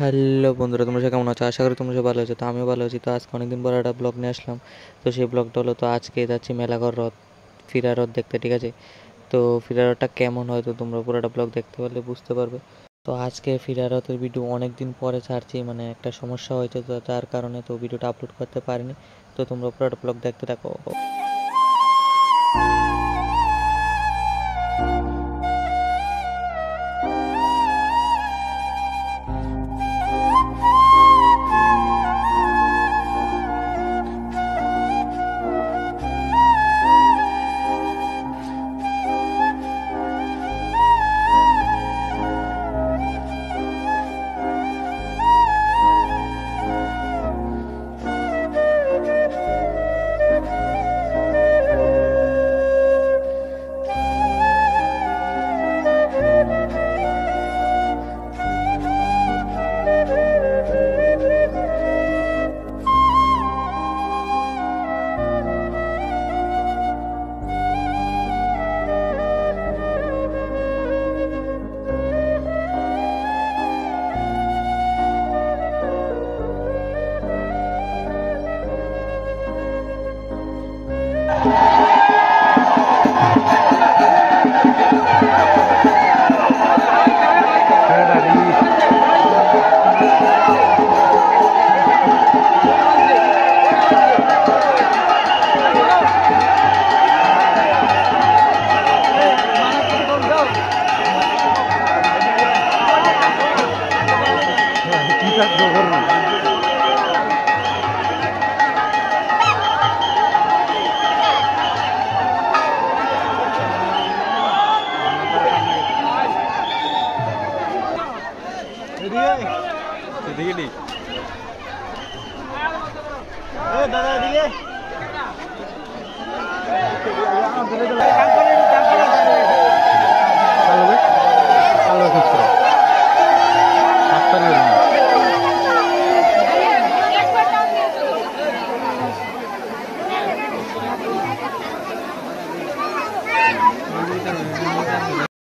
Hello বন্ধুরা, তোমরা সবাই কেমন আছো? আশা করি তোমরা সবাই ভালো আছো। তো আমিও ভালো আছি। তো আজকে অনেকদিন পর একটা ব্লগ নিয়ে আসলাম। তো সেই ব্লগটা হলো, তো আজকে যাচ্ছি মেলাঘর হ্রদ, ফিরা হ্রদ দেখতে, ঠিক আছে? তো ফিরা হ্রদটা কেমন হয় তো তোমরা পুরোটা ব্লগ দেখতে পারলে বুঝতে পারবে। তো আজকে ফিরা হ্রদের ভিডিও অনেক দিন পরে ছাড়ছি, মানে একটা সমস্যা হয়েছে, তো তার কারণে তো ভিডিওটা আপলোড করতে পারিনি। তো তোমরা পুরোটা ব্লগ দেখতে থাকো। দাদা